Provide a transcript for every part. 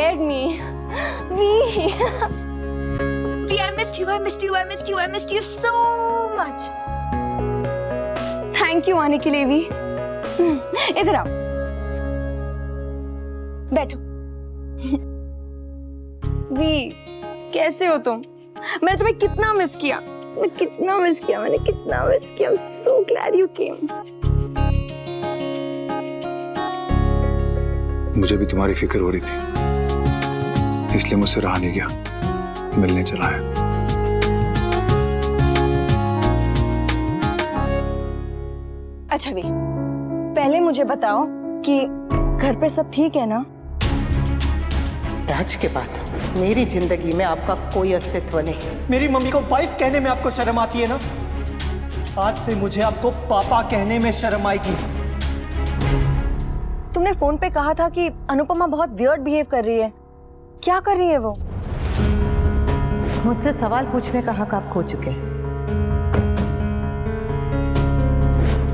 scared me. V. I missed you. I missed you. I missed you. I missed you so much. Thank you आने के लिए भी। इधर आओ, बैठो। वी, कैसे हो तुम? मैंने तुम्हें कितना मिस किया, मैंने कितना मिस किया। I'm so glad you came. मुझे भी तुम्हारी फिक्र हो रही थी, इसलिए मुझसे रहा नहीं गया, मिलने चला है। अच्छा भी, पहले मुझे बताओ कि घर पे सब ठीक है ना? राज के बाद मेरी जिंदगी में आपका कोई अस्तित्व नहीं। मेरी मम्मी को वाइफ कहने में आपको शर्म आती है ना? आज से मुझे आपको पापा कहने में शर्म आएगी। तुमने फोन पे कहा था कि अनुपमा बहुत वियर्ड बिहेव कर रही है। क्या कर रही है वो? मुझसे सवाल पूछने का हक आप खो चुके हैं।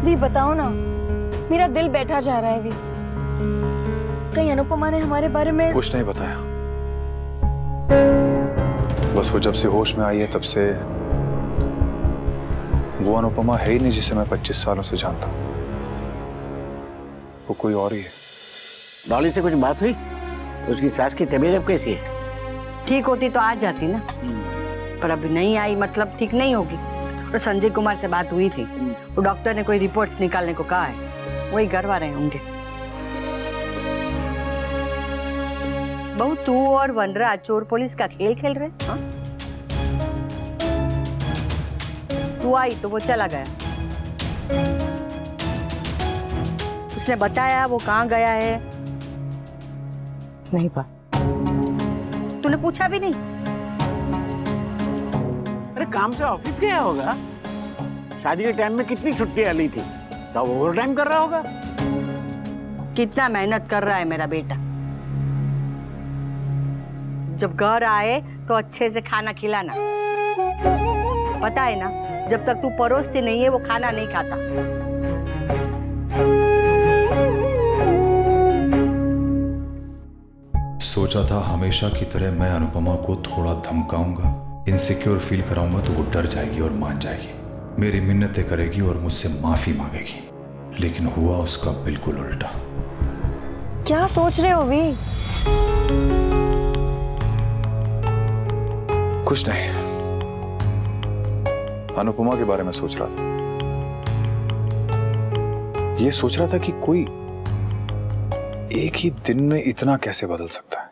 भी बताओ ना, मेरा दिल बैठा जा रहा है भी। कहीं अनुपमा ने हमारे बारे में कुछ नहीं बताया, बस वो जब से होश में आई है तब से वो अनुपमा है ही नहीं जिसे मैं 25 सालों से जानता हूँ। वो कोई और ही है। डॉली से कुछ बात हुई? उसकी सास की तबीयत अब कैसी है? ठीक होती तो आ जाती ना, पर अभी नहीं आई, मतलब ठीक नहीं होगी। तो संजय कुमार से बात हुई थी, तो डॉक्टर ने कोई रिपोर्ट्स निकालने को कहा है, वही करवा रहे होंगे। बहू, तू और वनराज चोर पुलिस का खेल खेल रहे? हाँ? तू आई तो वो चला गया, उसने बताया वो कहाँ गया है? नहीं पा। तूने पूछा भी नहीं? अरे काम से ऑफिस गया होगा। शादी के टाइम में कितनी छुट्टियां ली थी, तो ओवर टाइम कर रहा होगा। कितना मेहनत कर रहा है मेरा बेटा। जब घर आए तो अच्छे से खाना खिलाना, पता है ना, जब तक तू परोसती नहीं है वो खाना नहीं खाता। सोचा था हमेशा की तरह मैं अनुपमा को थोड़ा धमकाऊंगा, इनसिक्योर फील कराऊंगा तो वो डर जाएगी और मान जाएगी, मेरी मिन्नतें करेगी और मुझसे माफी मांगेगी। लेकिन हुआ उसका बिल्कुल उल्टा। क्या सोच रहे हो वी? कुछ नहीं, अनुपमा के बारे में सोच रहा था। ये सोच रहा था कि कोई एक ही दिन में इतना कैसे बदल सकता है।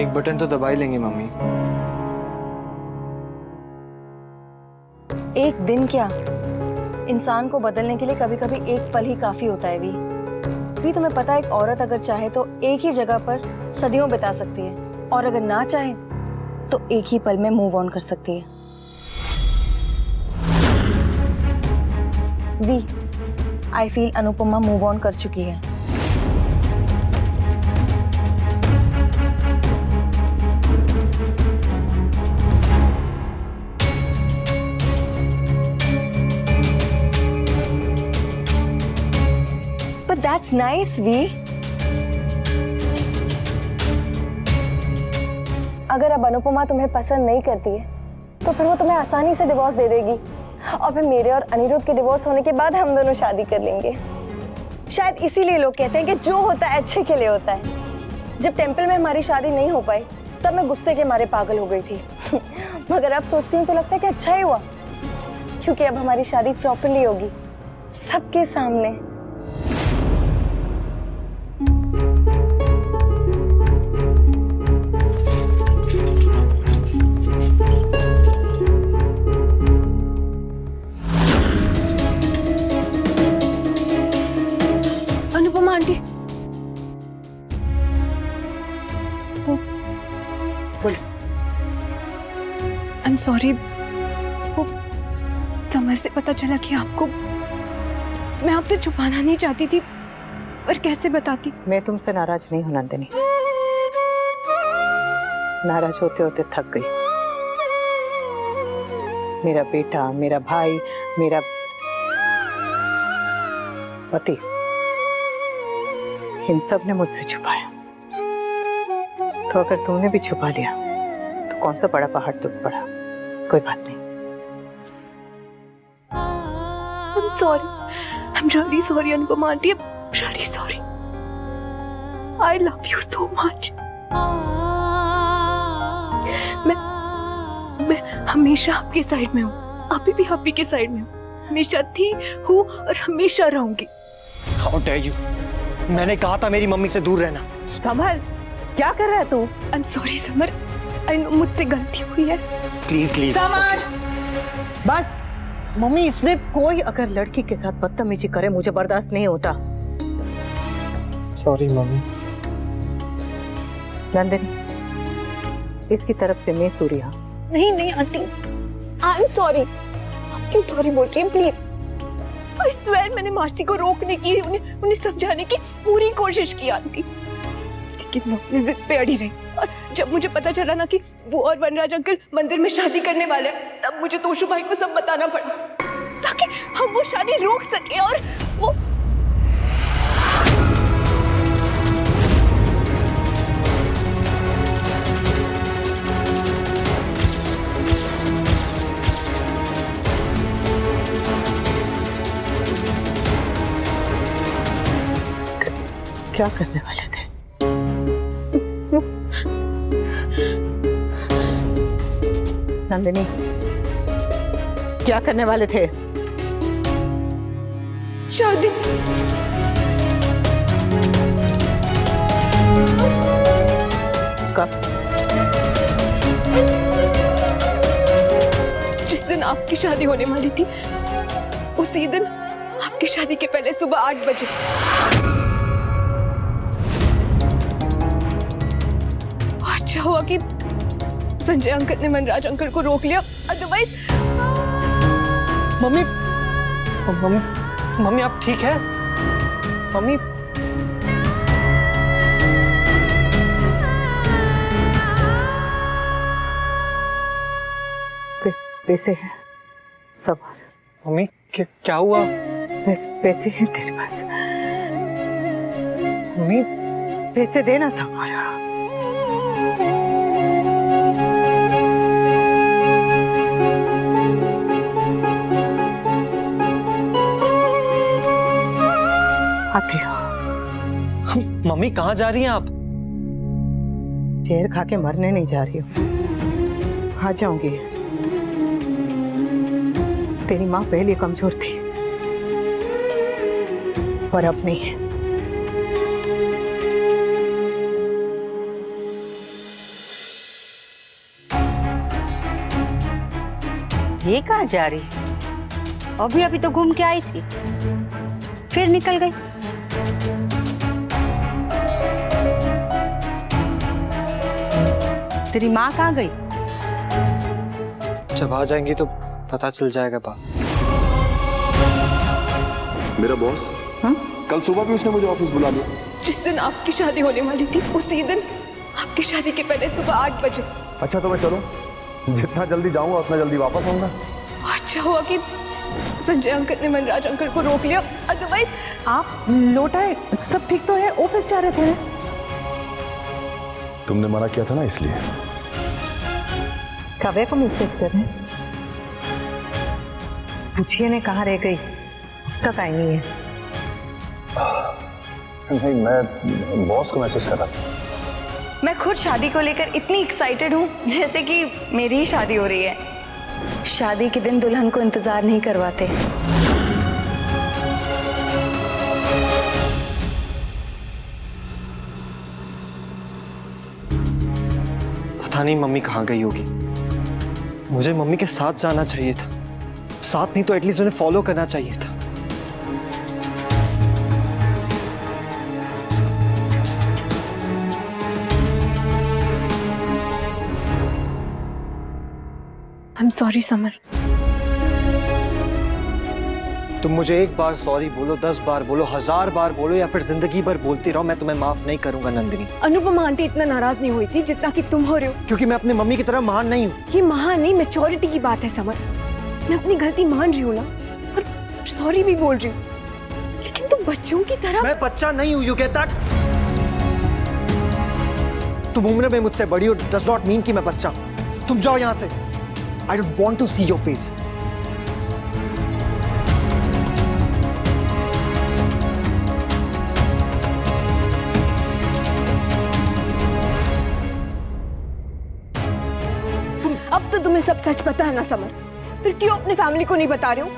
एक बटन तो दबा ही लेंगे मम्मी। एक दिन क्या, इंसान को बदलने के लिए कभी कभी एक पल ही काफी होता है भी तुम्हें पता है, एक औरत अगर चाहे तो एक ही जगह पर सदियों बिता सकती है, और अगर ना चाहे तो एक ही पल में मूव ऑन कर सकती है। We, I feel Anupama move on कर चुकी है। But that's nice, we. अगर अब अनुपमा तुम्हें पसंद नहीं करती है तो फिर वो तुम्हें आसानी से डिवोर्स दे देगी, और फिर मेरे और अनिरुद्ध के डिवोर्स होने के बाद हम दोनों शादी कर लेंगे। शायद इसीलिए लोग कहते हैं कि जो होता है अच्छे के लिए होता है। जब टेंपल में हमारी शादी नहीं हो पाई तब मैं गुस्से के मारे पागल हो गई थी। मगर अब सोचती हूँ तो लगता है कि अच्छा ही हुआ, क्योंकि अब हमारी शादी प्रॉपरली होगी, सबके सामने। Anupama aunty, I am sorry. वो समझ से पता चला कि आपको, मैं आपसे छुपाना नहीं चाहती थी, पर कैसे बताती। मैं तुमसे नाराज नहीं हूं नंदिनी, नाराज होते होते थक गई। मेरा बेटा, मेरा भाई, मेरा पति, इन सब ने मुझसे छुपाया। तो अगर तुमने भी छुपा लिया तो कौन सा बड़ा पहाड़ टूट पड़ा। कोई बात नहीं। I'm sorry. I'm really sorry, Anupama aunty. I'm really sorry. I love you so much. मैं हमेशा आपके साइड में हूँ। अभी भी आप ही के साइड में हूँ। हमेशा थी, हूँ और हमेशा रहूंगी। How dare you? मैंने कहा था मेरी मम्मी से दूर रहना। समर, क्या कर रहा है तू? I'm sorry, summer. I know मुझसे गलती हुई है। Please please. समर, बस। मम्मी, इसने कोई अगर लड़की के साथ बदतमीजी करे मुझे बर्दाश्त नहीं होता। Sorry mummy. नंदिनी, इसकी तरफ से मैं सूर्या। नहीं नहीं आंटी, आई एम सॉरी। आप क्यों सॉरी बोल रही हैं? प्लीज। आई स्वेयर मैंने मास्ती को रोकने की, उन्हें समझाने की पूरी कोशिश की आंटी, लेकिन वो अपनी जिद पे अड़ी रही। और जब मुझे पता चला ना कि वो और वनराज अंकल मंदिर में शादी करने वाले हैं, तब मुझे तोशु भाई को सब बताना पड़ा ताकि हम वो शादी रोक सके। और वो क्या करने वाले थे? नंदिनी, क्या करने वाले थे? शादी। कब? जिस दिन आपकी शादी होने वाली थी, उसी दिन आपकी शादी के पहले सुबह 8 बजे। अच्छा हुआ कि संजय अंकल ने वनराज अंकल को रोक लिया, अदरवाइज। मम्मी, मम्मी, मम्मी आप ठीक है? मम्मी, पैसे हैं सब। मम्मी क्या हुआ? पैसे हैं तेरे पास? मम्मी, पैसे देना समारा। आती हो? मम्मी कहाँ जा रही हैं आप? जहर खा के मरने नहीं जा रही हूँ, आ जाऊंगी। तेरी माँ पहले कमजोर थी और अब नहीं है। ये कहाँ जा रही? अभी अभी तो घूम के आई थी, फिर निकल गई। तेरी माँ कहाँ गई? जब आ जाएंगी तो पता चल जाएगा बात। मेरा बॉस हाँ? कल सुबह भी उसने मुझे ऑफिस बुला लिया। जिस दिन आपकी शादी होने वाली थी, उसी दिन आपकी शादी के पहले सुबह 8 बजे। अच्छा तो मैं चलूं? जितना जल्दी जाऊंगा उतना जल्दी वापस आऊंगा। अच्छा हुआ कि संजय अंकल ने वनराज अंकल को रोक लिया, अदरवाइज। आप लौटाए, सब ठीक तो है? ऑफिस जा रहे थे? तुमने मना किया था ना, इसलिए। काव्या को मैसेज कर रहे हैं, पूछिए ने कहाँ रह गई, अब तक आई नहीं है। नहीं, मैं बॉस को मैसेज कर रहा था। मैं खुद शादी को लेकर इतनी एक्साइटेड हूँ जैसे कि मेरी ही शादी हो रही है। शादी के दिन दुल्हन को इंतजार नहीं करवाते। पता नहीं मम्मी कहाँ गई होगी। मुझे मम्मी के साथ जाना चाहिए था, साथ नहीं तो एटलीस्ट उन्हें फॉलो करना चाहिए था। I'm sorry, summer. तुम मुझे एक बार सॉरी बोलो, 10 बार बोलो, 1000 बार बोलो, या फिर जिंदगी भर बोलती रहो, मैं तुम्हें माफ नहीं करूंगा नंदिनी। अनुपमा आंटी इतना नाराज नहीं हुई थी जितना कि तुम हो रहे हो। क्योंकि मैं अपनी मम्मी की तरह महान नहीं हूँ। ये महान नहीं, मैच्योरिटी की बात है समर। मैं अपनी गलती मान रही हूँ ना, और सॉरी भी बोल रही हूँ, लेकिन तुम बच्चों की तरह। मैं बच्चा नहीं हूं, यू गेट दैट? तुम उम्र में मुझसे बड़ी हो डज नॉट मीन कि मैं बच्चा हूं। तुम जाओ यहां से। I don't want to see your face. अब तो तुम्हें सब सच पता है ना समर, फिर क्यों अपने फैमिली को नहीं बता रहे हो?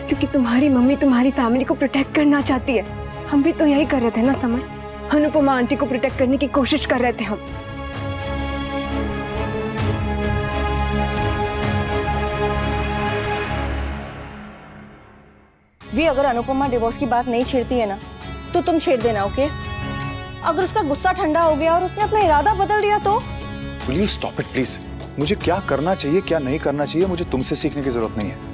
क्योंकि तुम्हारी मम्मी तुम्हारी फैमिली को प्रोटेक्ट करना चाहती है। हम भी तो यही कर रहे थे ना समर, अनुपमा आंटी को प्रोटेक्ट करने की कोशिश कर रहे थे हम। भी अगर अनुपमा डिवोर्स की बात नहीं छेड़ती है ना, तो तुम छेड़ देना, ओके? अगर उसका गुस्सा ठंडा हो गया और उसने अपना इरादा बदल दिया तो? Please stop it please. मुझे क्या करना चाहिए क्या नहीं करना चाहिए मुझे तुमसे सीखने की जरूरत नहीं है।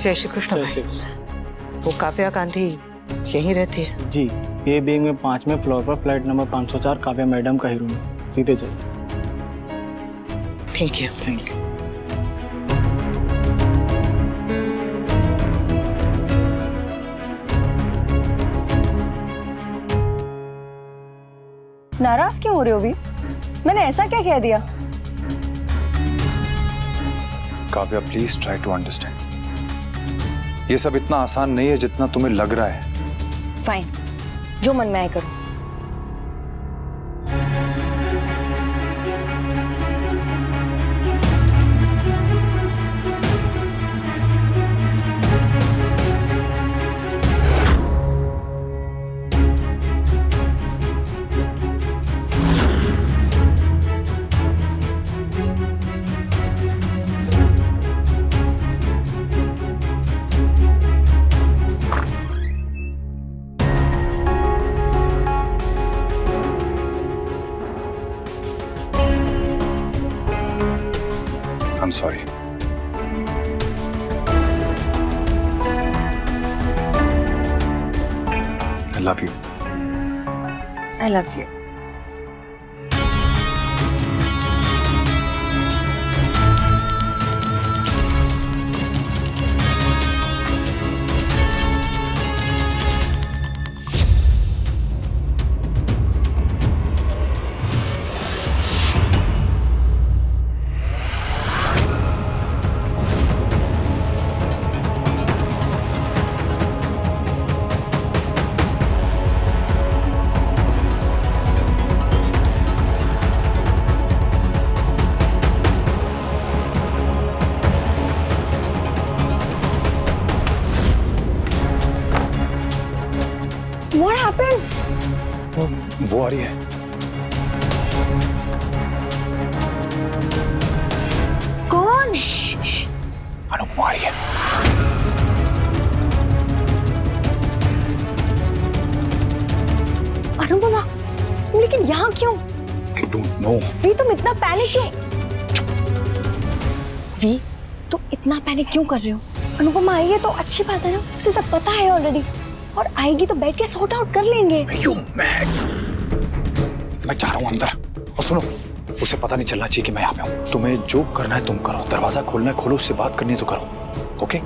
जय श्री कृष्ण भाई। वो काव्या गांधी यहीं रहती है? जी, ये बिल्डिंग में 5वें फ्लोर पर फ्लैट नंबर 504 काव्या मैडम का ही रूम है। सीधे जाइए। Thank you. Thank you. नाराज क्यों हो रहे हो भी? मैंने ऐसा क्या कह दिया? Kavya please try to understand. ये सब इतना आसान नहीं है जितना तुम्हें लग रहा है। फाइन, जो मन में आए करो। I'm sorry. I love you. I love you. What happened? वो आ रही है। कौन? अनुपमा आ रही है। अनुपमा, लेकिन यहाँ क्यों? I don't know. वी, तुम इतना पैनिक क्यों? वी, तुम इतना पैनिक क्यों कर रहे हो? अनुपमा आई है तो अच्छी बात है ना, उसे सब पता है ऑलरेडी, और आएगी तो बैठ के सॉर्ट आउट कर लेंगे। You mad? मैं जा रहा हूँ अंदर, और सुनो, उसे पता नहीं चलना चाहिए कि मैं यहाँ पे हूँ। तुम्हें जो करना है तुम करो, दरवाजा खोलना है खोलो, उससे बात करनी है तो करो, ओके?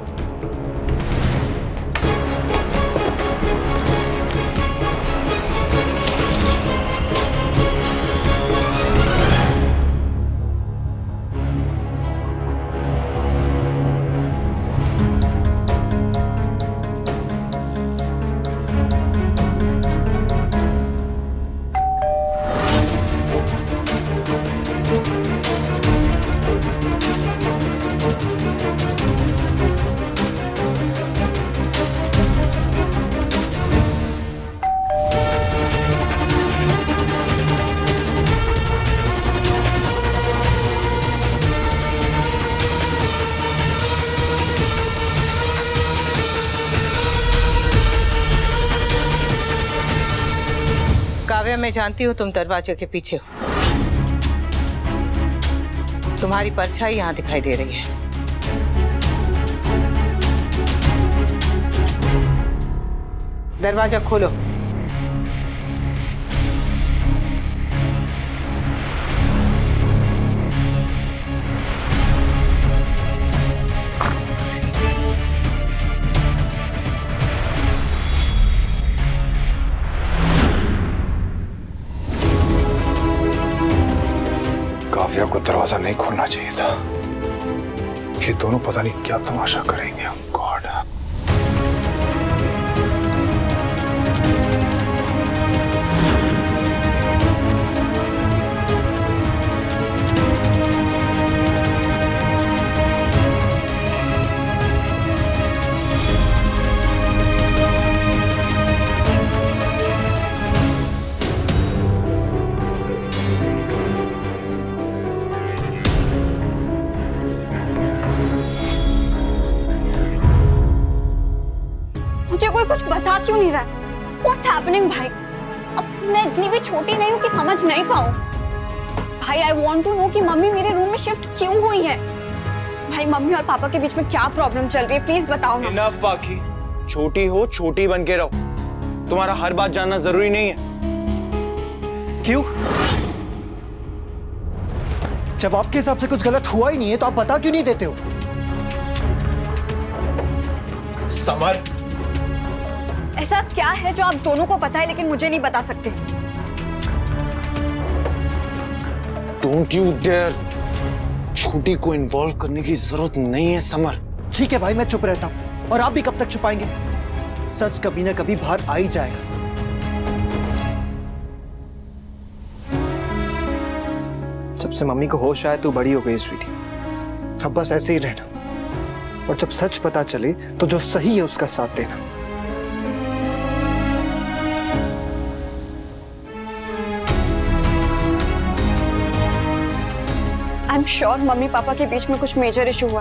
काव्या, मैं जानती हूँ तुम दरवाजे के पीछे हो, तुम्हारी परछाई यहाँ दिखाई दे रही है। दरवाजा खोलो। काव्या को दरवाजा नहीं खोलना चाहिए था। ये दोनों पता नहीं क्या तमाशा करेंगे। गॉड। मुझे कोई कुछ बता क्यों नहीं रहा? What's happening भाई? अब मैं इतनी भी छोटी नहीं हूँ कि समझ नहीं पाऊँ। भाई I want to know कि मम्मी मेरे रूम में शिफ्ट क्यों हुई है। भाई मम्मी और पापा के बीच में क्या प्रॉब्लम चल रही है, प्लीज बताओ ना। इनफ बाकी, छोटी हो छोटी बन के रहो। तुम्हारा हर बात जानना जरूरी नहीं है। क्यों? जब आपके हिसाब से कुछ गलत हुआ ही नहीं है तो आप बता क्यों नहीं देते हो? समर, ऐसा क्या है जो आप दोनों को पता है लेकिन मुझे नहीं बता सकते? Don't you dare. छोटी को इन्वॉल्व करने की जरूरत नहीं है समर। ठीक है भाई, मैं चुप रहता हूं। और आप भी कब तक छुपाएंगे? सच कभी ना कभी बाहर आ ही जाएगा। जब से मम्मी को होश आया तू बड़ी हो गई स्वीटी। अब बस ऐसे ही रहना, और जब सच पता चले तो जो सही है उसका साथ देना। I am sure mummy papa के बीच में कुछ मेजर इशू हुआ।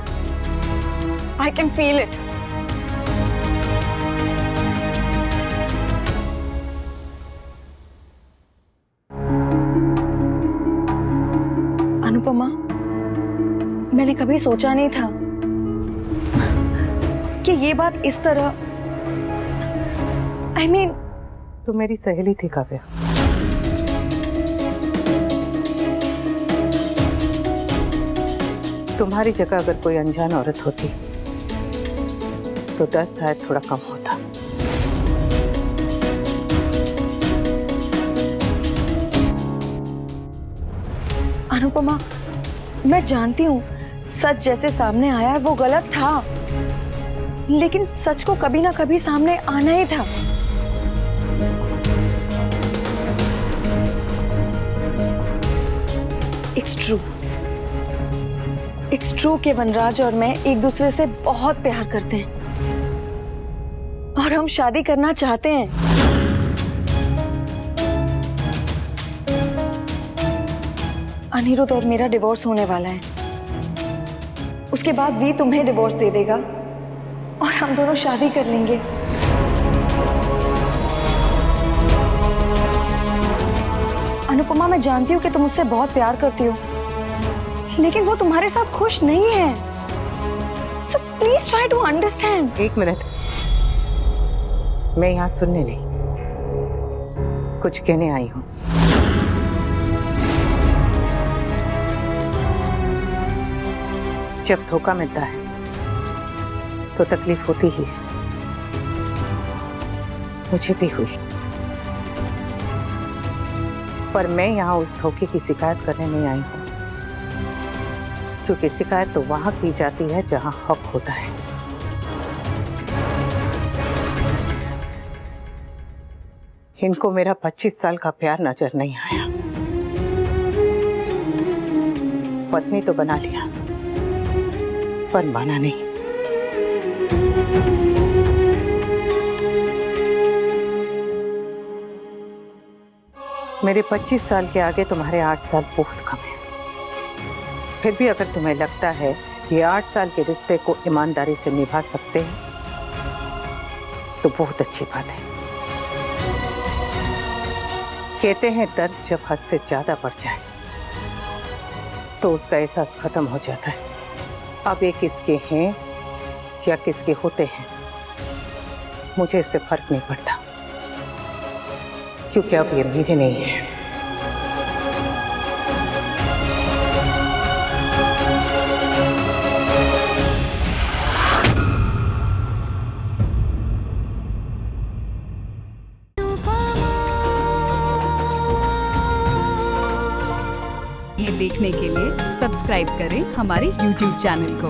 I can feel it. Anupama, मैंने कभी सोचा नहीं था कि ये बात इस तरह। I mean, तू मेरी सहेली थी काव्या। तुम्हारी जगह अगर कोई अनजान औरत होती तो डर शायद थोड़ा कम होता। अनुपमा, मैं जानती हूँ सच जैसे सामने आया है वो गलत था, लेकिन सच को कभी ना कभी सामने आना ही था। इट्स ट्रू कि वनराज और मैं एक दूसरे से बहुत प्यार करते हैं और हम शादी करना चाहते हैं। अनिरुद्ध और मेरा डिवोर्स होने वाला है। उसके बाद भी तुम्हें डिवोर्स दे देगा और हम दोनों शादी कर लेंगे। अनुपमा, मैं जानती हूँ कि तुम उससे बहुत प्यार करती हो, लेकिन वो तुम्हारे साथ खुश नहीं है। So please try to understand. एक मिनट, मैं यहाँ सुनने नहीं, कुछ कहने आई हूँ। जब धोखा मिलता है तो तकलीफ होती ही है। मुझे भी हुई, पर मैं यहाँ उस धोखे की शिकायत करने नहीं आई हूँ, क्योंकि शिकायत तो वहां की जाती है जहां हक होता है। इनको मेरा 25 साल का प्यार नजर नहीं आया। पत्नी तो बना लिया, पर माना नहीं। मेरे 25 साल के आगे तुम्हारे 8 साल बहुत कम है। फिर भी अगर तुम्हें लगता है कि 8 साल के रिश्ते को ईमानदारी से निभा सकते हैं तो बहुत अच्छी बात है। कहते हैं दर्द जब हद से ज्यादा बढ़ जाए तो उसका एहसास खत्म हो जाता है। अब ये किसके हैं या किसके होते हैं मुझे इससे फर्क नहीं पड़ता, क्योंकि अब ये मेरे नहीं है। ये देखने के लिए सब्सक्राइब करें हमारे YouTube चैनल को।